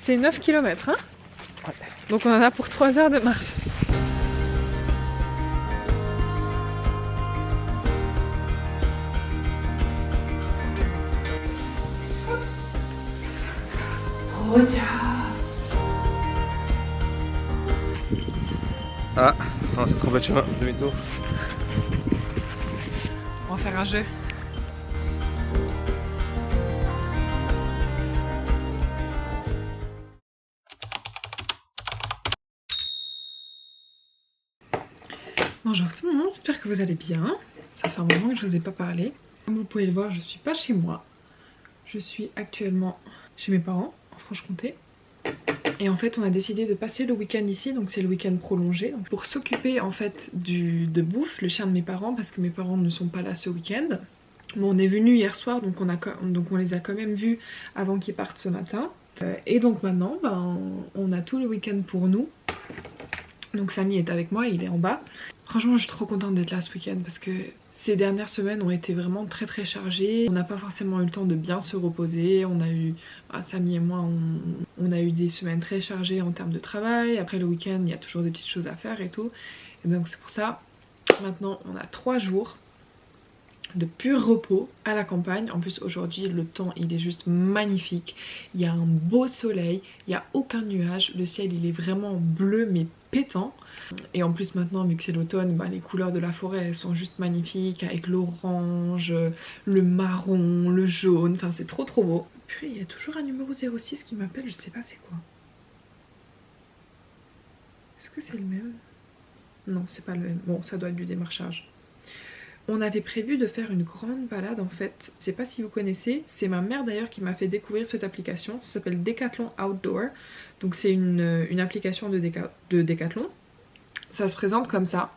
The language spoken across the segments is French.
C'est 9 km, hein? Ouais. Donc on en a pour 3 heures de marche. Ah, non, c'est trop bas de chemin, demi-tour. On va faire un jeu. Bonjour tout le monde, j'espère que vous allez bien. Ça fait un moment que je vous ai pas parlé. Comme vous pouvez le voir, je suis pas chez moi. Je suis actuellement chez mes parents en Franche-Comté. Et en fait on a décidé de passer le week-end ici, donc c'est le week-end prolongé. Donc, pour s'occuper en fait de Bouffe, le chien de mes parents, parce que mes parents ne sont pas là ce week-end. Bon, on est venu hier soir, donc on les a quand même vus avant qu'ils partent ce matin. Et donc maintenant, on a tout le week-end pour nous. Donc Samy est avec moi, il est en bas. Franchement, je suis trop contente d'être là ce week-end parce que ces dernières semaines ont été vraiment très chargées. On n'a pas forcément eu le temps de bien se reposer. On a eu, Samy et moi, on a eu des semaines très chargées en termes de travail. Après le week-end, il y a toujours des petites choses à faire et tout. Et donc c'est pour ça, maintenant on a 3 jours de pur repos à la campagne. En plus aujourd'hui le temps il est juste magnifique, il y a un beau soleil, il n'y a aucun nuage, le ciel il est vraiment bleu mais pétant. Et en plus maintenant vu que c'est l'automne, les couleurs de la forêt elles sont juste magnifiques avec l'orange, le marron, le jaune, enfin c'est trop beau. Puis il y a toujours un numéro 06 qui m'appelle, je sais pas c'est quoi. Est-ce que c'est le même? Non c'est pas le même, bon ça doit être du démarchage. On avait prévu de faire une grande balade en fait, je sais pas si vous connaissez, c'est ma mère d'ailleurs qui m'a fait découvrir cette application, ça s'appelle Decathlon Outdoor, donc c'est une application de Decathlon. Ça se présente comme ça,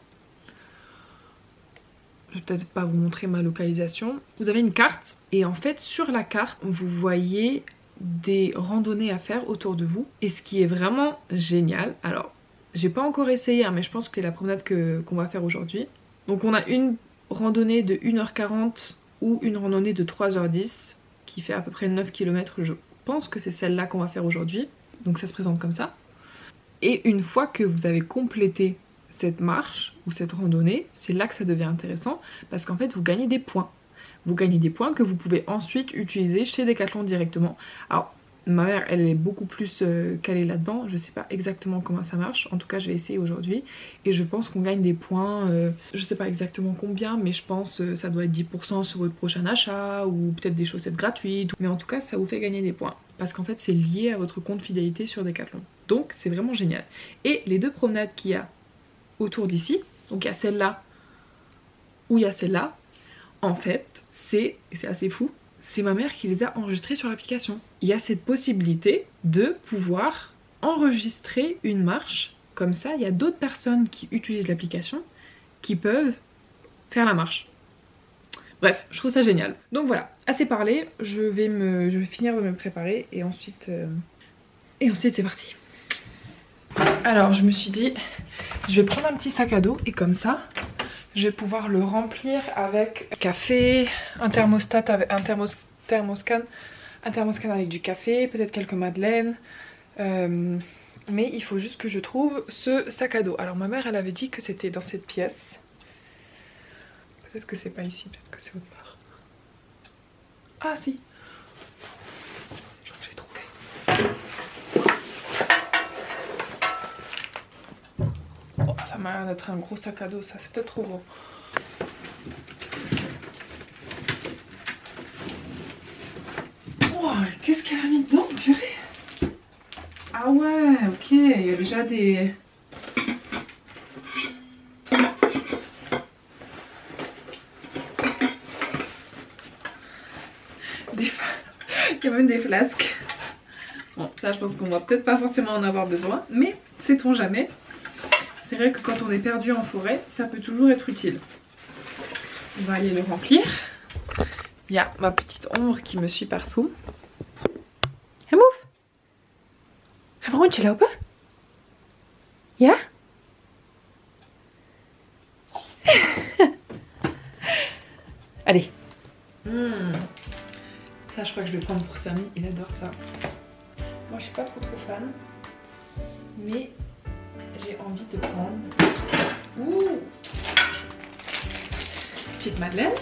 je vais peut-être pas vous montrer ma localisation. Vous avez une carte et en fait sur la carte vous voyez des randonnées à faire autour de vous, et ce qui est vraiment génial, alors j'ai pas encore essayé mais je pense que c'est la promenade qu'on va faire aujourd'hui. Donc on a une randonnée de 1h40 ou une randonnée de 3h10 qui fait à peu près 9 km. Je pense que c'est celle-là qu'on va faire aujourd'hui. Donc ça se présente comme ça. Et une fois que vous avez complété cette marche ou cette randonnée, c'est là que ça devient intéressant parce qu'en fait vous gagnez des points. Vous gagnez des points que vous pouvez ensuite utiliser chez Decathlon directement. Alors ma mère elle est beaucoup plus calée là-dedans, je sais pas exactement comment ça marche, en tout cas je vais essayer aujourd'hui et je pense qu'on gagne des points, je sais pas exactement combien mais je pense ça doit être 10% sur votre prochain achat ou peut-être des chaussettes gratuites, mais en tout cas ça vous fait gagner des points parce qu'en fait c'est lié à votre compte fidélité sur Decathlon, donc c'est vraiment génial. Et les deux promenades qu'il y a autour d'ici, donc il y a celle-là ou il y a celle-là, en fait c'est assez fou, c'est ma mère qui les a enregistrés sur l'application. Il y a cette possibilité de pouvoir enregistrer une marche. Comme ça, il y a d'autres personnes qui utilisent l'application qui peuvent faire la marche. Bref, je trouve ça génial. Donc voilà, assez parlé, je vais finir de me préparer et ensuite c'est parti. Alors je me suis dit, je vais prendre un petit sac à dos et comme ça, je vais pouvoir le remplir avec café, un thermostat avec un thermoscan avec du café, peut-être quelques madeleines. Mais il faut juste que je trouve ce sac à dos. Alors ma mère elle avait dit que c'était dans cette pièce. Peut-être que c'est pas ici, peut-être que c'est autre part. Ah si, je crois que j'ai trouvé. Oh, ça m'a l'air d'être un gros sac à dos, ça c'est peut-être trop gros. Oh, qu'est-ce qu'elle a mis dedans, purée? Ah ouais, ok, il y a déjà des... Il y a même des flasques. Bon, ça je pense qu'on va peut-être pas forcément en avoir besoin, mais sait-on jamais. C'est vrai que quand on est perdu en forêt, ça peut toujours être utile. On va aller le remplir. Il y a ma petite ombre qui me suit partout. Hey, move! Warum tu lopen? Ja? Allez. Ça, je crois que je vais prendre pour Samy. Il adore ça. Moi je suis pas trop fan. Mais j'ai envie de prendre. Ouh! Petite madeleine.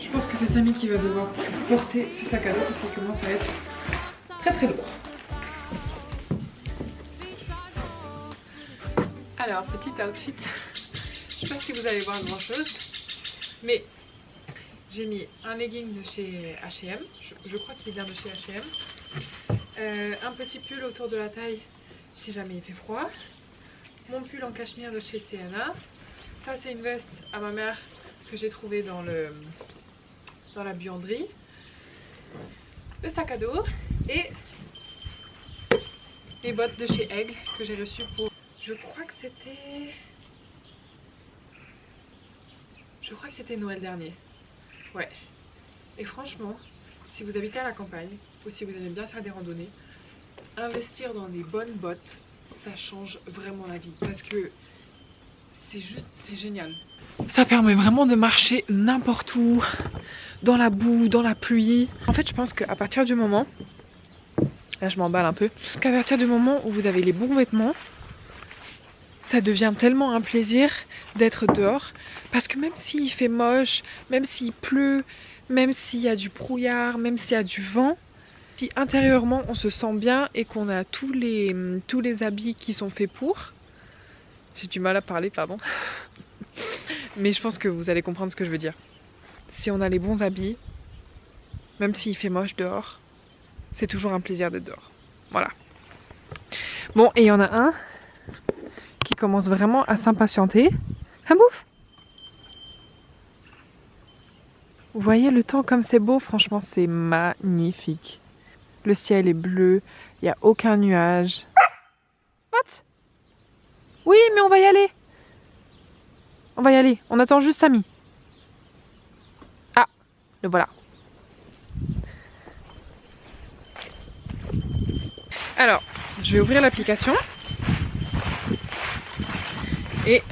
Je pense que c'est Samy qui va devoir porter ce sac à dos parce qu'il commence à être très lourd. Alors, petit outfit. Je sais pas si vous allez voir grand chose, mais j'ai mis un legging de chez H&M, je crois qu'il vient de chez H&M, un petit pull autour de la taille si jamais il fait froid, mon pull en cachemire de chez C&A, ça c'est une veste à ma mère que j'ai trouvée dans la buanderie, le sac à dos et les bottes de chez Aigle que j'ai reçues pour, je crois que c'était Noël dernier. Ouais. Et franchement, si vous habitez à la campagne ou si vous aimez bien faire des randonnées, investir dans des bonnes bottes, ça change vraiment la vie. Parce que c'est génial. Ça permet vraiment de marcher n'importe où, dans la boue, dans la pluie. En fait, je pense qu'à partir du moment, là je m'emballe un peu, parce qu'à partir du moment où vous avez les bons vêtements, ça devient tellement un plaisir d'être dehors. Parce que même s'il fait moche, même s'il pleut, même s'il y a du brouillard, même s'il y a du vent, si intérieurement on se sent bien et qu'on a tous les habits qui sont faits pour, j'ai du mal à parler, pardon, mais je pense que vous allez comprendre ce que je veux dire. Si on a les bons habits, même s'il fait moche dehors, c'est toujours un plaisir d'être dehors. Voilà. Bon, et il y en a un qui commence vraiment à s'impatienter. Un bouffe! Vous voyez le temps comme c'est beau, franchement c'est magnifique. Le ciel est bleu, il n'y a aucun nuage. What? Oui, mais on va y aller. On va y aller, on attend juste Samy. Ah, le voilà. Alors, je vais ouvrir l'application. Et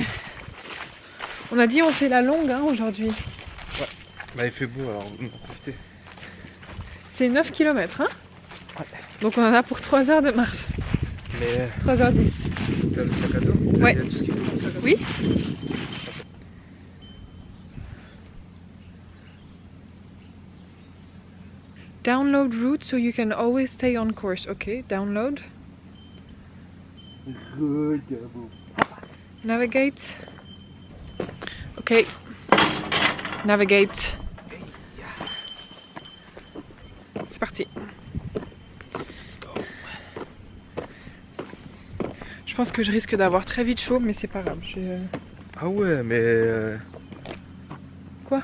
on a dit on fait la longue hein, aujourd'hui. Ouais, bah il fait beau alors on va profiter. C'est 9 km hein. Ouais. Donc on en a pour 3 heures de marche. Mais 3h10. t'as le sac à dos? Ouais. Il y a tout ce qu'il faut dans le sac à dos? Oui. Download route so you can always stay on course. Ok, download. Good. Navigate. Ok. Navigate. C'est parti. Let's go. Je pense que je risque d'avoir très vite chaud, mais c'est pas grave. Ah ouais, mais... Quoi?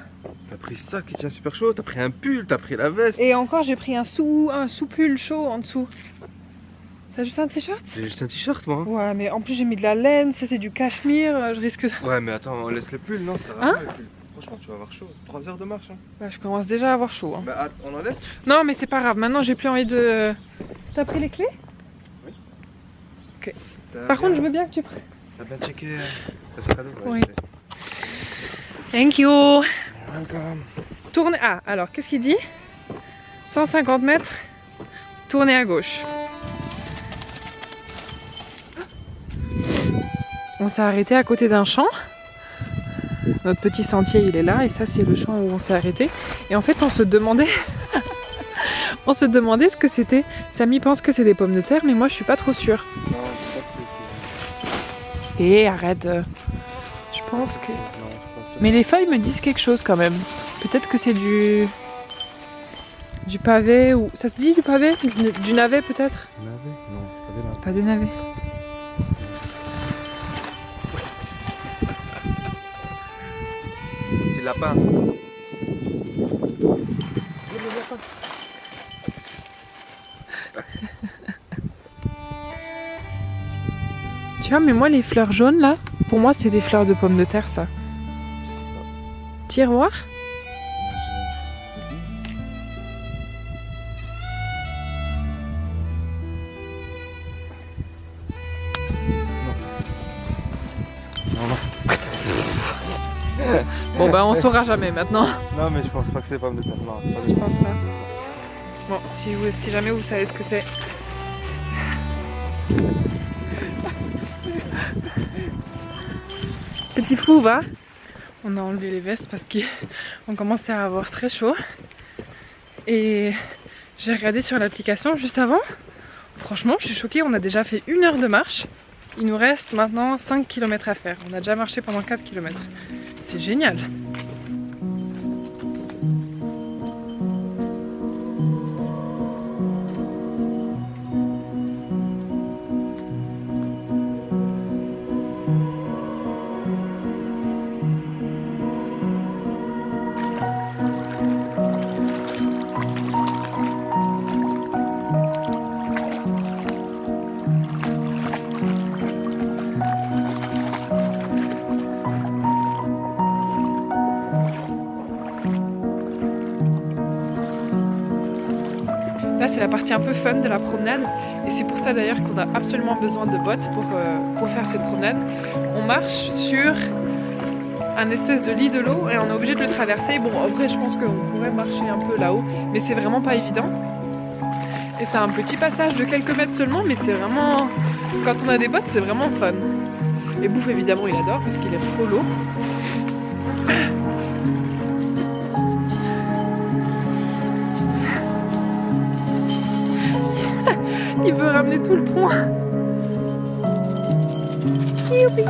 T'as pris ça qui tient super chaud, t'as pris un pull, t'as pris la veste. Et encore, j'ai pris un sous-pull chaud en dessous. T'as juste un t-shirt? J'ai juste un t-shirt moi. Ouais, mais en plus j'ai mis de la laine, ça c'est du cachemire, je risque de... Ouais, mais attends, on laisse le pull, non, ça va Hein? pas, le pull. Franchement, tu vas avoir chaud. 3 heures de marche. Hein. Ouais, je commence déjà à avoir chaud. Hein. Bah, on en laisse? Non, mais c'est pas grave, maintenant j'ai plus envie de... T'as pris les clés? Oui. Ok. Par contre, je veux bien que tu prennes. T'as bien checké le sac à dos? Oui. Je sais. Thank you. Welcome. Tournez... Ah, alors, qu'est-ce qu'il dit? 150 mètres, tournez à gauche. On s'est arrêté à côté d'un champ. Notre petit sentier, il est là, et ça, c'est le champ où on s'est arrêté. Et en fait, on se demandait... on se demandait ce que c'était. Samy pense que c'est des pommes de terre, mais moi, je suis pas trop sûre. Non, c'est pas Et arrête. Je pense que... Non, je pense que... Mais les feuilles me disent quelque chose quand même. Peut-être que c'est du pavé ou... Ça se dit du pavé? Du navet peut-être? Navet? Non, c'est pas des navets. C'est pas des navets. C'est lapin. Tu vois, mais moi les fleurs jaunes là, pour moi c'est des fleurs de pommes de terre ça. Tiroir? Bon bah on saura jamais maintenant. Non mais je pense pas que c'est pommes de terre. Non, c'est pas Je pense pas. Bon, si jamais vous savez ce que c'est. Petit fou, va. On a enlevé les vestes parce qu'on commençait à avoir très chaud. Et j'ai regardé sur l'application juste avant. Franchement, je suis choquée, on a déjà fait 1 heure de marche. Il nous reste maintenant 5 km à faire. On a déjà marché pendant 4 km. C'est génial. Là c'est la partie un peu fun de la promenade et c'est pour ça d'ailleurs qu'on a absolument besoin de bottes pour faire cette promenade. On marche sur un espèce de lit de l'eau et on est obligé de le traverser. Bon après je pense qu'on pourrait marcher un peu là-haut mais c'est vraiment pas évident. Et c'est un petit passage de quelques mètres seulement mais c'est vraiment... Quand on a des bottes c'est vraiment fun. Et Bouffe évidemment il adore parce qu'il aime trop l'eau. Il veut ramener tout le tronc. Youpi!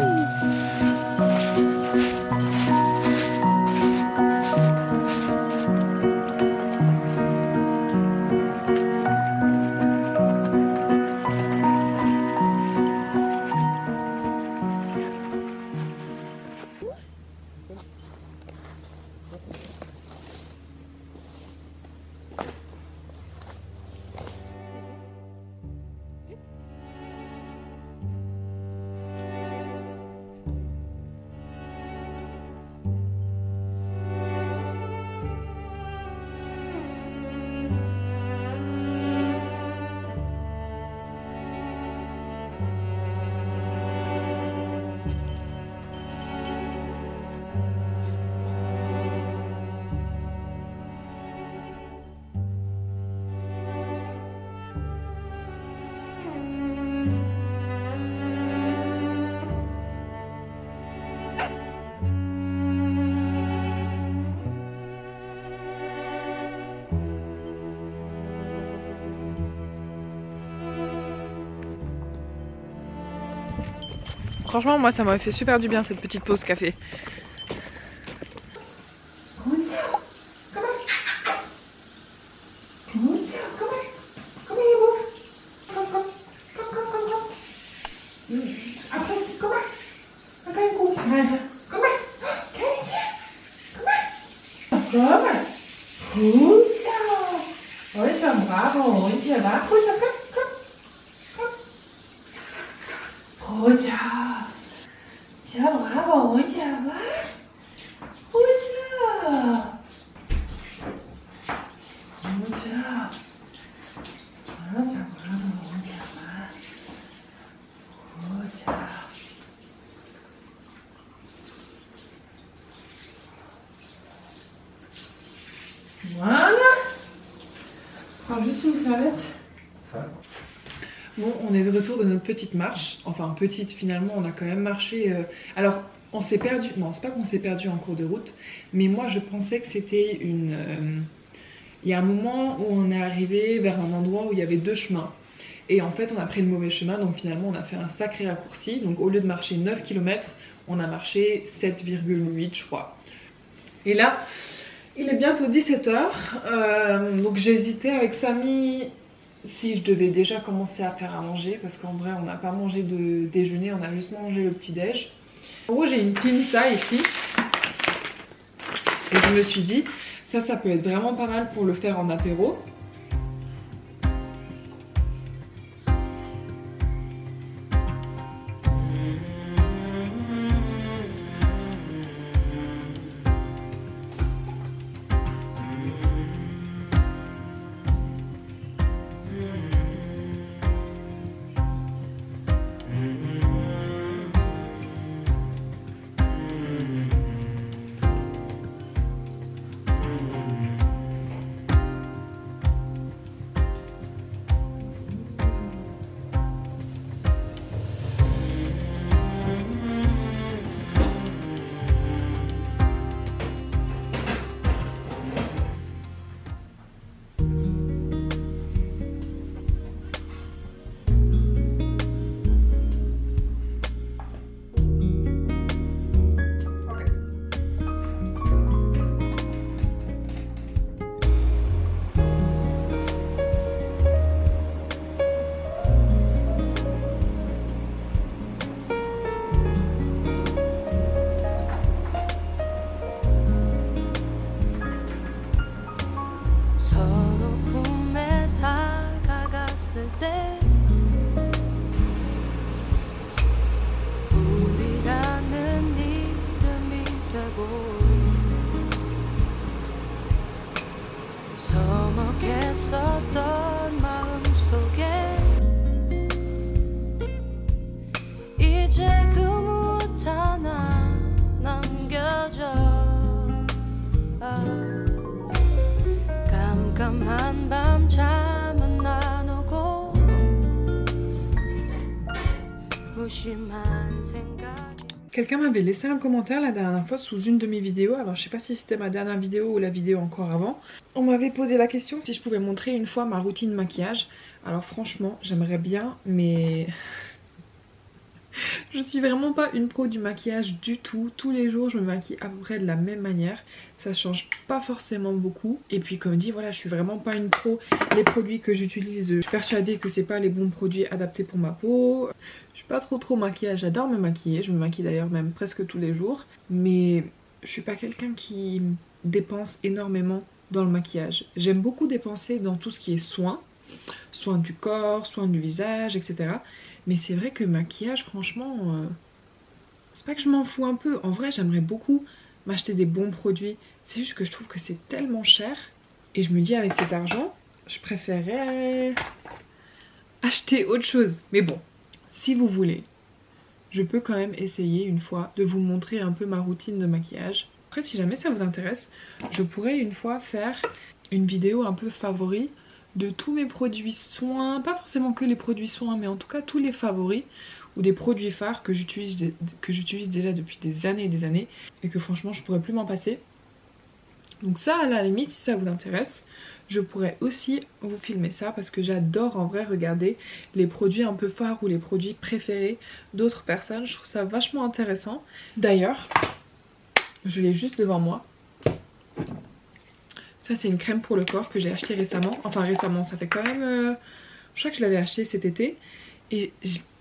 Franchement, moi, ça m'a fait super du bien cette petite pause café. Voilà. Prends juste une serviette. Bon, on est de retour de notre petite marche. Enfin, petite, finalement, on a quand même marché. Alors, on s'est perdu. Non, c'est pas qu'on s'est perdu en cours de route, mais moi, je pensais que c'était une. Il y a un moment où on est arrivé vers un endroit où il y avait 2 chemins. Et en fait, on a pris le mauvais chemin, donc finalement, on a fait un sacré raccourci. Donc, au lieu de marcher 9 km, on a marché 7,8, je crois. Et là, il est bientôt 17h. Donc, j'ai hésité avec Samy si je devais déjà commencer à faire à manger, parce qu'en vrai, on n'a pas mangé de déjeuner, on a juste mangé le petit-déj. En gros, j'ai une pinza ici. Et je me suis dit, ça peut être vraiment pas mal pour le faire en apéro. Quelqu'un m'avait laissé un commentaire la dernière fois sous une de mes vidéos, alors je sais pas si c'était ma dernière vidéo ou la vidéo encore avant. On m'avait posé la question si je pouvais montrer une fois ma routine maquillage. Alors franchement j'aimerais bien, mais je suis vraiment pas une pro du maquillage du tout. Tous les jours je me maquille à peu près de la même manière, ça change pas forcément beaucoup. Et puis comme dit, voilà, je suis vraiment pas une pro. Les produits que j'utilise, je suis persuadée que c'est pas les bons produits adaptés pour ma peau. Je suis pas trop maquillage, j'adore me maquiller, je me maquille d'ailleurs même presque tous les jours. Mais je suis pas quelqu'un qui dépense énormément dans le maquillage. J'aime beaucoup dépenser dans tout ce qui est soins du corps, soins du visage, etc. Mais c'est vrai que maquillage, franchement, c'est pas que je m'en fous un peu. En vrai, j'aimerais beaucoup m'acheter des bons produits. C'est juste que je trouve que c'est tellement cher. Et je me dis, avec cet argent, je préférerais acheter autre chose. Mais bon, si vous voulez, je peux quand même essayer une fois de vous montrer un peu ma routine de maquillage. Après, si jamais ça vous intéresse, je pourrais une fois faire une vidéo un peu favori de tous mes produits soins, pas forcément que les produits soins, mais en tout cas tous les favoris ou des produits phares que j'utilise déjà depuis des années et des années et que franchement je pourrais plus m'en passer. Donc ça, à la limite, si ça vous intéresse, je pourrais aussi vous filmer ça parce que j'adore en vrai regarder les produits un peu phares ou les produits préférés d'autres personnes. Je trouve ça vachement intéressant. D'ailleurs, je l'ai juste devant moi. Ça, c'est une crème pour le corps que j'ai acheté récemment. Enfin récemment, ça fait quand même... je crois que je l'avais acheté cet été. Et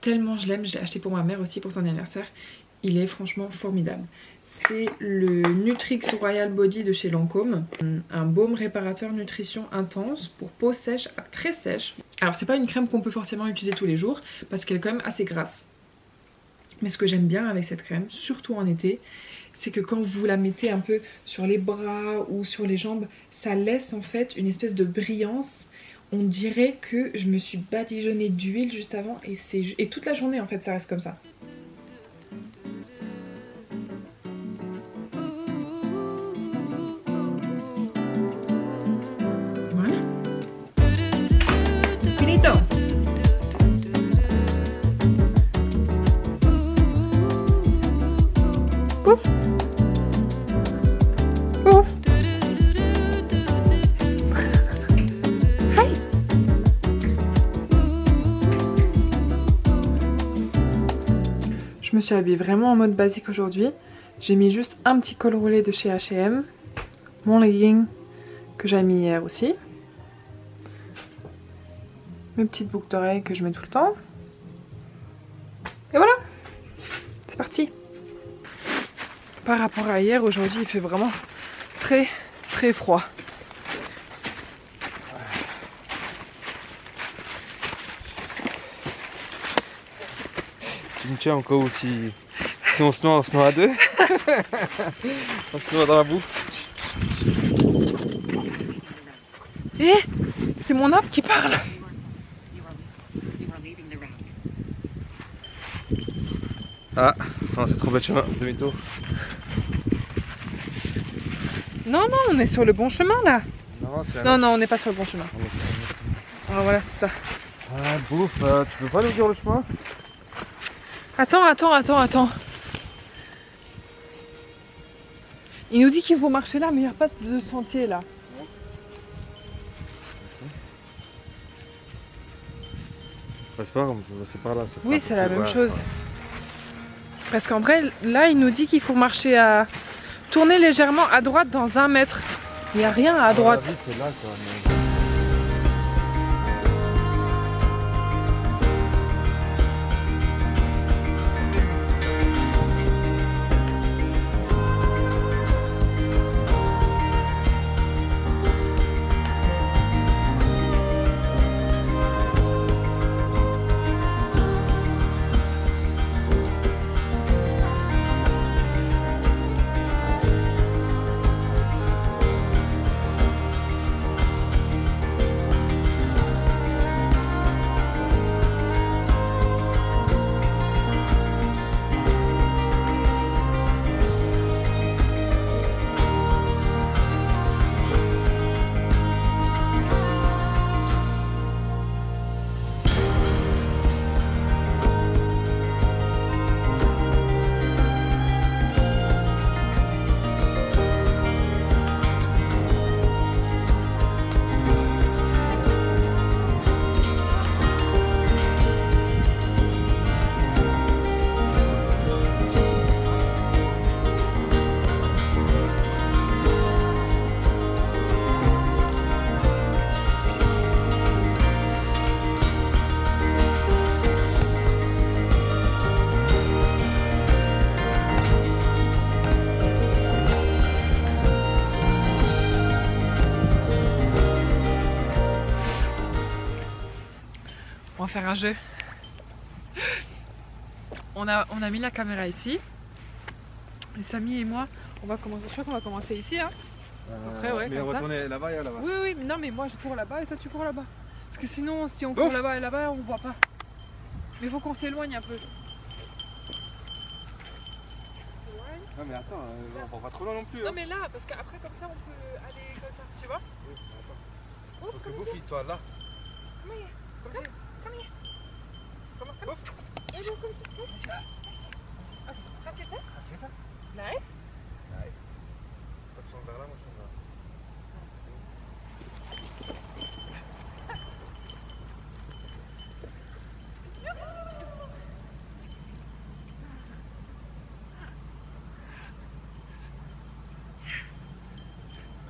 tellement je l'aime, je l'ai acheté pour ma mère aussi pour son anniversaire. Il est franchement formidable. C'est le Nutrix Royal Body de chez Lancôme. Un baume réparateur nutrition intense pour peau sèche à très sèche. Alors c'est pas une crème qu'on peut forcément utiliser tous les jours parce qu'elle est quand même assez grasse. Mais ce que j'aime bien avec cette crème, surtout en été, c'est que quand vous la mettez un peu sur les bras ou sur les jambes, ça laisse en fait une espèce de brillance. On dirait que je me suis badigeonnée d'huile juste avant et toute la journée en fait ça reste comme ça. Voilà. Finito. Pouf. Pouf. Hi. Je me suis habillée vraiment en mode basique aujourd'hui. J'ai mis juste un petit col roulé de chez H&M, mon legging que j'ai mis hier aussi, mes petites boucles d'oreilles que je mets tout le temps. Et voilà, c'est parti. Par rapport à hier, aujourd'hui il fait vraiment très froid. Tu me tiens encore où si on se noie à deux. On se noie dans la boue. Et c'est mon arbre qui parle. Ah, non, c'est trop bête chemin, demi-tour. Non, on est sur le bon chemin là. Non, on n'est pas sur le bon chemin. Ah voilà, c'est ça. Ah, bouffe, tu peux pas nous dire le chemin? Attends. Il nous dit qu'il faut marcher là, mais il n'y a pas de sentier là. Bah, c'est pas grave, c'est par là. Oui, c'est la même chose. Parce qu'en vrai, là, il nous dit qu'il faut marcher à... tourner légèrement à droite dans 1 mètre. Il n'y a rien à droite. C'est là, quoi, mais... faire un jeu. On a mis la caméra ici. Et Samy et moi, on va commencer. Je crois qu'on va commencer ici. Hein. Après, ouais, mais on va ça. tourner là-bas et là-bas. Oui, oui, non, mais moi je cours là-bas et toi tu cours là-bas. Parce que sinon, si on court là-bas et là-bas, on voit pas. Mais il faut qu'on s'éloigne un peu. Non, mais attends, on va pas trop loin non plus. Non, mais là, parce qu'après, comme ça, on peut aller comme ça, tu vois. Oui, attends. Oh, Faut que Bouffe il soit là. Come here. Comme ça. Come here. Comment? Allez, comme ça. Ok, restez là. Nice. Toi tu tournes vers là, moi je tourne vers là.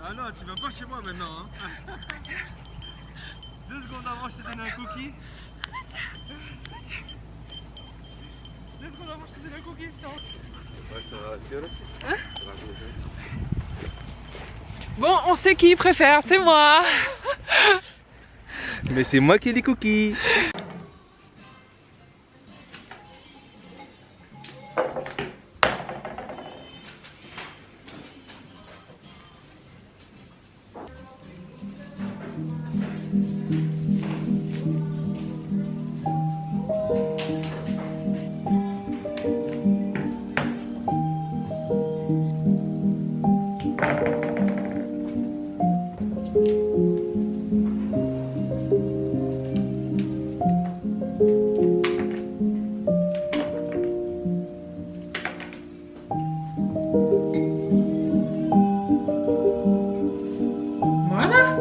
Ah non, tu vas pas chez moi maintenant, hein. 2 secondes avant, je te donne un cookie. 2 secondes avant, je te donne un cookie, putain. Ouais, ça va bien aussi. Hein? Bon, on sait qui préfère, c'est moi. Mais c'est moi qui ai les cookies. Voilà.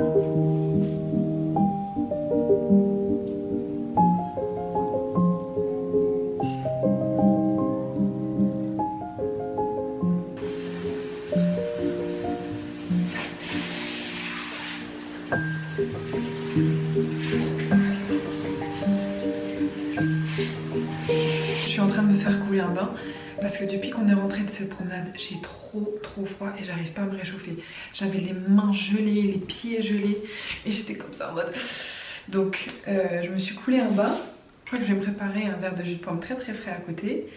Je suis en train de me faire couler un bain parce que depuis qu'on est rentré de cette promenade, j'ai trop froid et j'arrive pas à me réchauffer. J'avais les mains gelées, les pieds gelés et j'étais comme ça en mode... Donc je me suis coulé un bain. Je crois que je vais me préparer un verre de jus de pomme très frais à côté.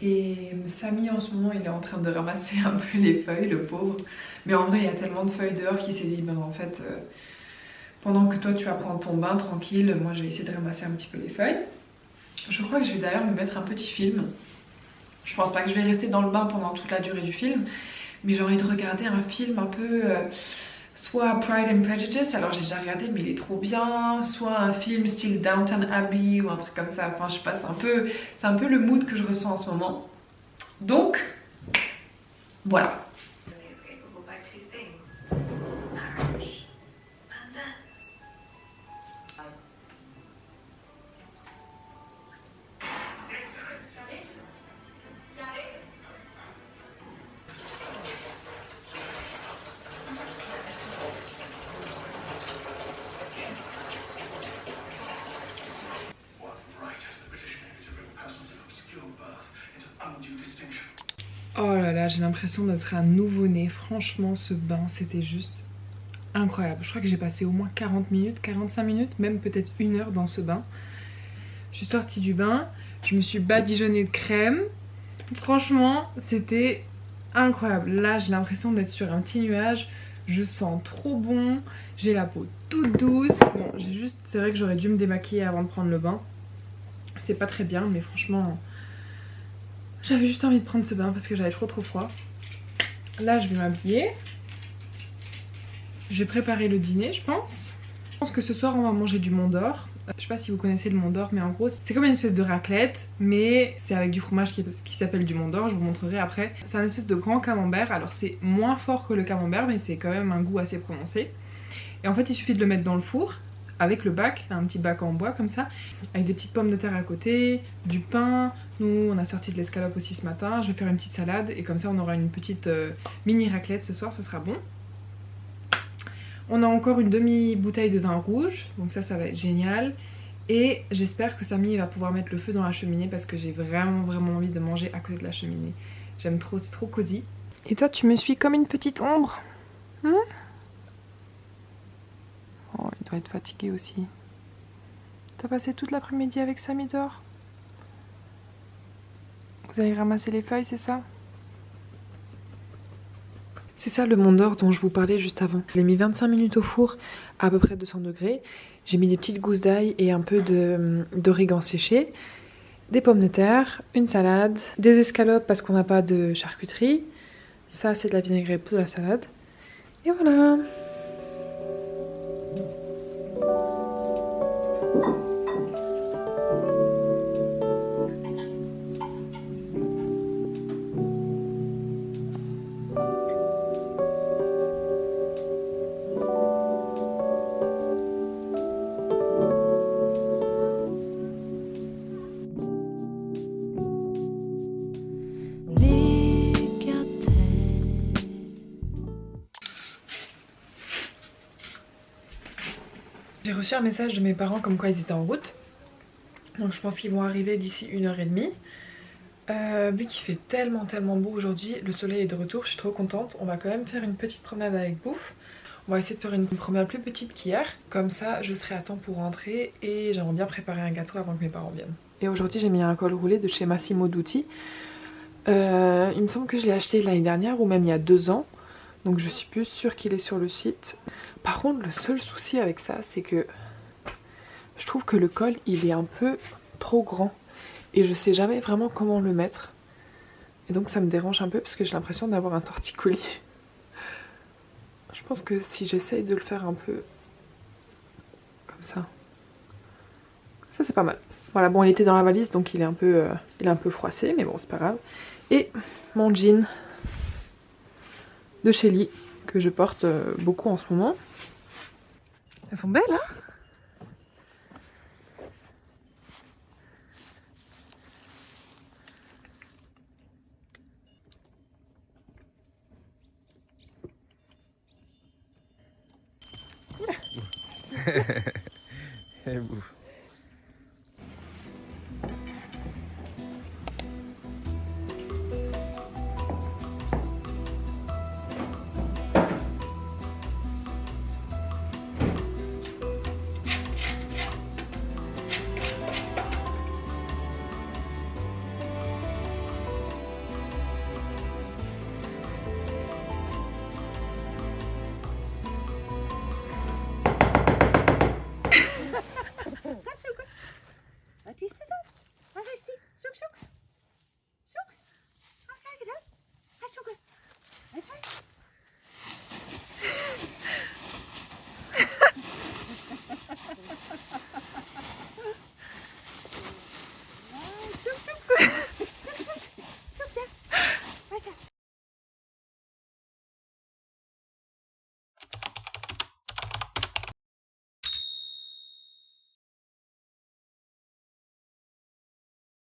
Et Samy en ce moment il est en train de ramasser un peu les feuilles, le pauvre. Mais en vrai il y a tellement de feuilles dehors qu'il s'est dit ben en fait pendant que toi tu vas prendre ton bain tranquille, moi je vais essayer de ramasser un petit peu les feuilles. Je crois que je vais d'ailleurs me mettre un petit film. Je pense pas que je vais rester dans le bain pendant toute la durée du film, mais j'ai envie de regarder un film un peu soit Pride and Prejudice, alors j'ai déjà regardé mais il est trop bien, soit un film style Downton Abbey ou un truc comme ça. Enfin je sais pas, c'est un peu le mood que je ressens en ce moment. Donc voilà. Oh là là, j'ai l'impression d'être un nouveau-né. Franchement, ce bain, c'était juste incroyable. Je crois que j'ai passé au moins 40 minutes, 45 minutes, même peut-être 1 heure dans ce bain. Je suis sortie du bain, je me suis badigeonnée de crème. Franchement, c'était incroyable. Là, j'ai l'impression d'être sur un petit nuage. Je sens trop bon. J'ai la peau toute douce. Bon, c'est vrai que j'aurais dû me démaquiller avant de prendre le bain. C'est pas très bien, mais franchement... J'avais juste envie de prendre ce bain parce que j'avais trop froid. Là je vais m'habiller. Je vais préparer le dîner je pense. Je pense que ce soir on va manger du Mont d'Or. Je sais pas si vous connaissez le Mont d'Or mais en gros c'est comme une espèce de raclette. Mais c'est avec du fromage qui s'appelle du Mont d'Or. Je vous montrerai après. C'est un espèce de grand camembert. Alors c'est moins fort que le camembert mais c'est quand même un goût assez prononcé. Et en fait il suffit de le mettre dans le four. Avec le bac, un petit bac en bois comme ça, avec des petites pommes de terre à côté, du pain. Nous on a sorti de l'escalope aussi ce matin. Je vais faire une petite salade et comme ça on aura une petite mini raclette ce soir, ce sera bon. On a encore une demi-bouteille de vin rouge, donc ça va être génial. Et j'espère que Samy va pouvoir mettre le feu dans la cheminée parce que j'ai vraiment envie de manger à côté de la cheminée. J'aime trop, c'est trop cosy. Et toi tu me suis comme une petite ombre, hein? Oh, il doit être fatigué aussi. T'as passé toute l'après-midi avec Samy dehors? Vous avez ramassé les feuilles, c'est ça? C'est ça le Mont d'Or dont je vous parlais juste avant. Je l'ai mis 25 minutes au four à peu près 200 degrés. J'ai mis des petites gousses d'ail et un peu d'origan séché, des pommes de terre, une salade, des escalopes parce qu'on n'a pas de charcuterie. Ça c'est de la vinaigrette pour la salade. Et voilà. J'ai reçu un message de mes parents comme quoi ils étaient en route. Donc je pense qu'ils vont arriver d'ici 1h30. Vu qu'il fait tellement beau aujourd'hui, le soleil est de retour, je suis trop contente. On va quand même faire une petite promenade avec Bouffe. On va essayer de faire une promenade plus petite qu'hier. Comme ça, je serai à temps pour rentrer et j'aimerais bien préparer un gâteau avant que mes parents viennent. Et aujourd'hui, j'ai mis un col roulé de chez Massimo Dutti. Il me semble que je l'ai acheté l'année dernière ou même il y a 2 ans. Donc je suis plus sûre qu'il est sur le site. Par contre, le seul souci avec ça, c'est que je trouve que le col, il est un peu trop grand. Et je sais jamais vraiment comment le mettre. Et donc ça me dérange un peu parce que j'ai l'impression d'avoir un torticolis. Je pense que si j'essaye de le faire un peu comme ça c'est pas mal. Voilà, bon, il était dans la valise donc il est un peu froissé, mais bon, c'est pas grave. Et mon jean de Shelly que je porte beaucoup en ce moment. Elles sont belles, hein? Et Bouffe. Wat is er dan? Waar is die? Zoek, zoek. Zoek. Ga kijken dan. Ga zoeken.